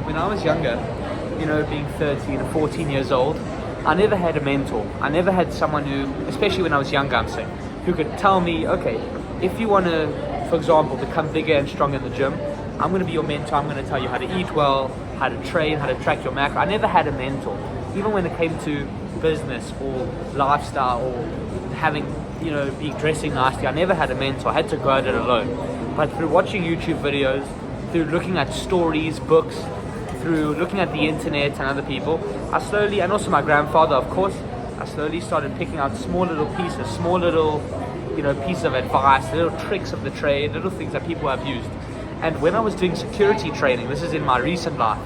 when I was younger, being 13 or 14 years old, I never had a mentor. I never had someone who, especially when I was younger, I'm saying, who could tell me, okay, if you want to, for example, become bigger and stronger in the gym, I'm going to be your mentor. I'm going to tell you how to eat well, how to train, how to track your macro. I never had a mentor. Even when it came to business or lifestyle or having, being dressing nicely, I never had a mentor. I had to go at it alone. But through watching YouTube videos, through looking at stories, books, through looking at the internet and other people, I slowly, and also my grandfather, of course, I slowly started picking out small little pieces, pieces of advice, little tricks of the trade, little things that people have used. And when I was doing security training, this is in my recent life,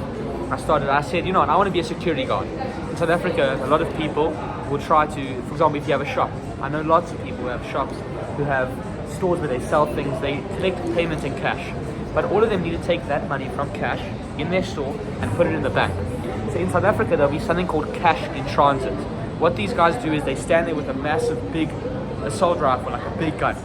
I said, I want to be a security guard. In South Africa, a lot of people will try to, for example, if you have a shop, I know lots of people who have shops, who have stores where they sell things, they collect payment in cash. But all of them need to take that money from cash in their store and put it in the bank. So in South Africa, there'll be something called cash in transit. What these guys do is they stand there with a massive, big assault rifle, like a big gun,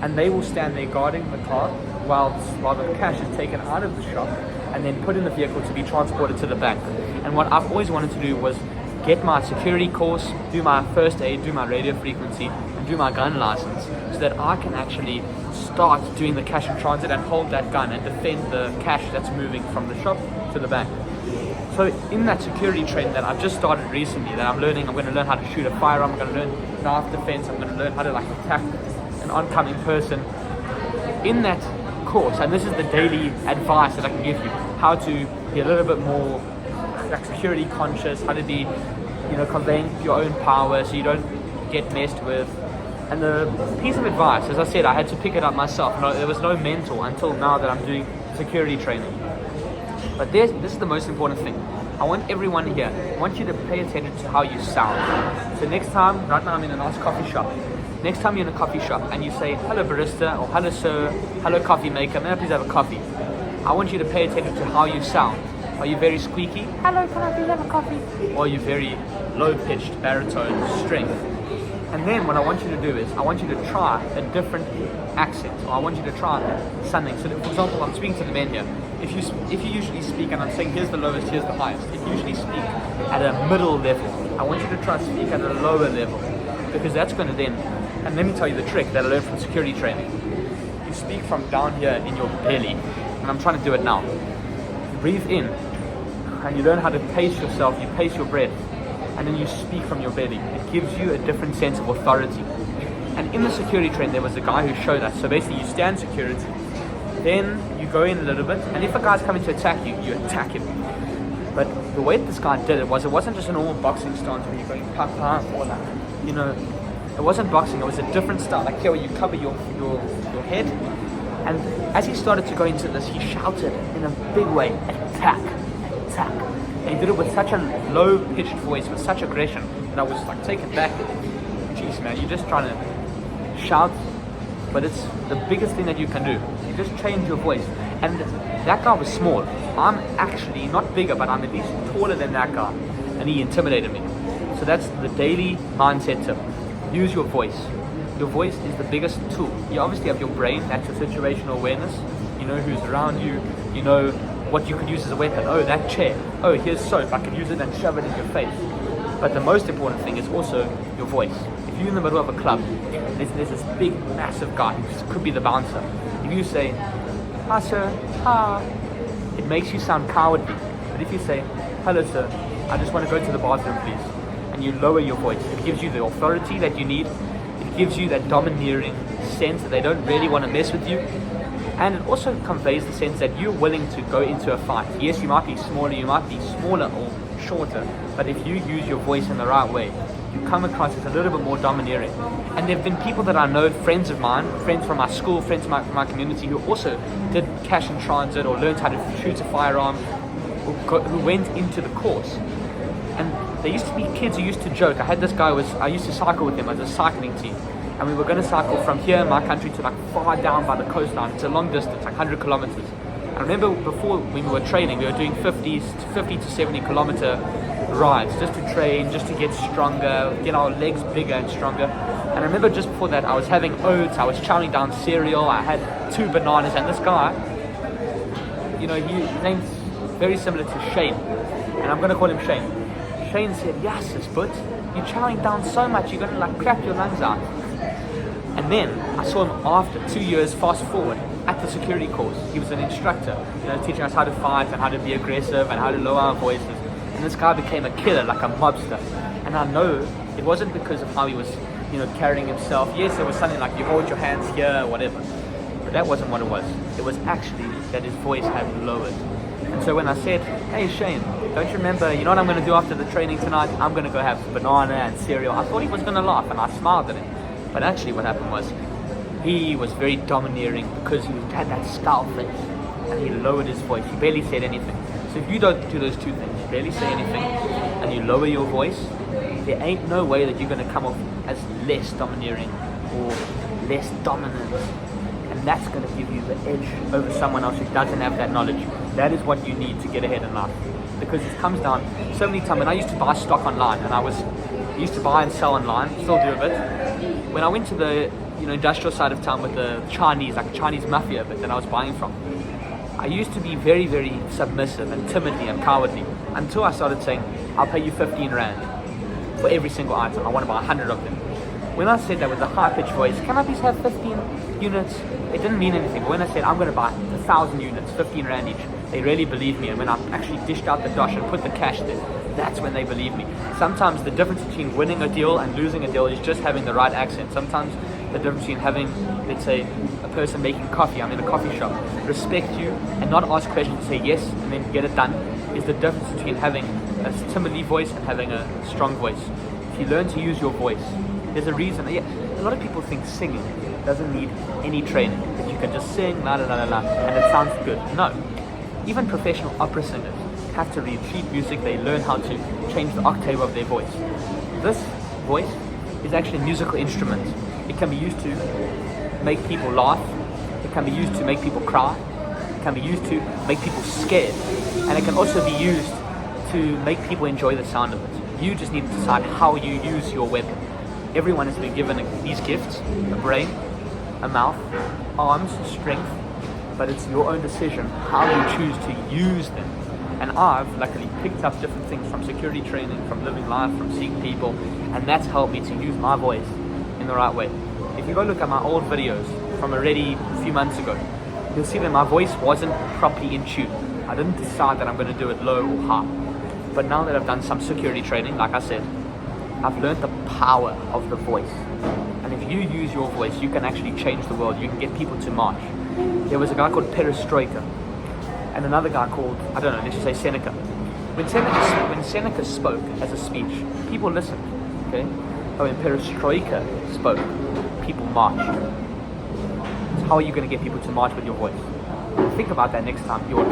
and they will stand there guarding the car while the cash is taken out of the shop and then put in the vehicle to be transported to the bank. And what I've always wanted to do was get my security course, do my first aid, do my radio frequency, and do my gun license so that I can actually start doing the cash in transit and hold that gun and defend the cash that's moving from the shop to the bank. So in that security training that I've just started recently, that I'm going to learn how to shoot a firearm, I'm going to learn knife defense, I'm going to learn how to attack an oncoming person. In that course, and this is the daily advice that I can give you, how to be a little bit more security conscious, how to be, conveying your own power so you don't get messed with. And the piece of advice, as I said, I had to pick it up myself. There was no mentor until now that I'm doing security training. But this is the most important thing. I want everyone here, I want you to pay attention to how you sound. So next time, right now I'm in a nice coffee shop. Next time you're in a coffee shop and you say, hello barista, or hello sir, hello coffee maker, may I please have a coffee? I want you to pay attention to how you sound. Are you very squeaky? Hello, can I please have a coffee? Or are you very low-pitched, baritone, strength? And then what I want you to do is, I want you to try a different accent, or I want you to try something. So that, for example, I'm speaking to the men here. If you usually speak, and I'm saying here's the lowest, here's the highest. If you usually speak at a middle level, I want you to try to speak at a lower level, because that's going to then, and let me tell you the trick that I learned from security training. You speak from down here in your belly, and I'm trying to do it now. You breathe in, and you learn how to pace yourself, you pace your breath, and then you speak from your belly. It gives you a different sense of authority. And in the security training, there was a guy who showed us. So basically, you stand security, then you go in a little bit, and if a guy's coming to attack you, you attack him. But the way this guy did it wasn't just a normal boxing stance where you're going pa or like, it wasn't boxing. It was a different style, like here where you cover your head. And as he started to go into this, he shouted in a big way, attack, attack. And he did it with such a low-pitched voice, with such aggression, that I was like taken back. Jeez, man, you're just trying to shout, but it's the biggest thing that you can do. You just change your voice. And that guy was small. I'm actually not bigger, but I'm at least taller than that guy, and he intimidated me. So that's the daily mindset tip. Use your voice. Your voice is the biggest tool. You obviously have your brain, that's your situational awareness. You know who's around you, you know what you could use as a weapon. Oh, that chair. Oh, here's soap. I could use it and shove it in your face. But the most important thing is also your voice. If you're in the middle of a club, there's this big, massive guy who could be the bouncer. If you say, hi sir, hi, it makes you sound cowardly. But if you say, hello sir, I just want to go to the bathroom please, and you lower your voice, it gives you the authority that you need. It gives you that domineering sense that they don't really want to mess with you. And it also conveys the sense that you're willing to go into a fight. Yes, you might be smaller or shorter, but if you use your voice in the right way, you come across as a little bit more domineering. And there have been people that I know, friends of mine, friends from my school, friends from my community, who also did cash in transit or learned how to shoot a firearm, who went into the course. And there used to be kids who used to joke. I had this guy, I used to cycle with him as a cycling team. And we were going to cycle from here in my country to like far down by the coastline. It's a long distance, like 100 kilometers. I remember before when we were training, we were doing 50 to 70 kilometer rides just to train, just to get stronger, get our legs bigger and stronger. And I remember just before that, I was having oats, I was chowing down cereal, I had 2 bananas, and this guy, his name's very similar to Shane, and I'm going to call him Shane. Shane said, yes, but you're chowing down so much, you're going to like crap your lungs out. And then I saw him after 2 years, fast forward, at the security course. He was an instructor, teaching us how to fight and how to be aggressive and how to lower our voices. And this guy became a killer, like a mobster. And I know it wasn't because of how he was, carrying himself. Yes, it was something like you hold your hands here or whatever. But that wasn't what it was. It was actually that his voice had lowered. And so when I said, hey Shane, don't you remember, you know what I'm going to do after the training tonight? I'm going to go have banana and cereal. I thought he was going to laugh, and I smiled at him. But actually what happened was, he was very domineering because he had that scowl face, and he lowered his voice. He barely said anything. So if you don't do those two things, you barely say anything, and you lower your voice, there ain't no way that you're going to come off as less domineering or less dominant. And that's going to give you the edge over someone else who doesn't have that knowledge. That is what you need to get ahead in life. Because it comes down so many times. When I used to buy stock online, and I used to buy and sell online, still do a bit. When I went to the industrial side of town with the Chinese, like Chinese mafia bit that I was buying from, I used to be very, very submissive and timidly and cowardly until I started saying, I'll pay you 15 Rand for every single item. I want to buy 100 of them. When I said that with a high-pitched voice, can I please have 15 units? It didn't mean anything. But when I said, I'm going to buy 1,000 units, 15 Rand each, they really believed me. And when I actually dished out the dosh and put the cash there, that's when they believe me. Sometimes the difference between winning a deal and losing a deal is just having the right accent. Sometimes the difference between having, let's say, a person making coffee, I'm in a coffee shop, respect you and not ask questions, say yes and then get it done, is the difference between having a timidly voice and having a strong voice. If you learn to use your voice, there's a reason. Yeah, a lot of people think singing doesn't need any training, that you can just sing la la la la la and it sounds good. No, even professional opera singers have to read sheet music. They learn how to change the octave of their voice. This voice is actually a musical instrument. It can be used to make people laugh. It can be used to make people cry. It can be used to make people scared. And it can also be used to make people enjoy the sound of it. You just need to decide how you use your weapon. Everyone has been given these gifts, a brain, a mouth, arms, strength, but it's your own decision how you choose to use them. And I've luckily picked up different things from security training, from living life, from seeing people, and that's helped me to use my voice in the right way. If you go look at my old videos from already a few months ago, you'll see that my voice wasn't properly in tune. I didn't decide that I'm going to do it low or high. But now that I've done some security training, like I said, I've learned the power of the voice. And if you use your voice, you can actually change the world. You can get people to march. There was a guy called Perestroika, and another guy called, I don't know, let's just say Seneca. When Seneca spoke as a speech, people listened, okay? But when Perestroika spoke, people marched. So how are you going to get people to march with your voice? Think about that next time you're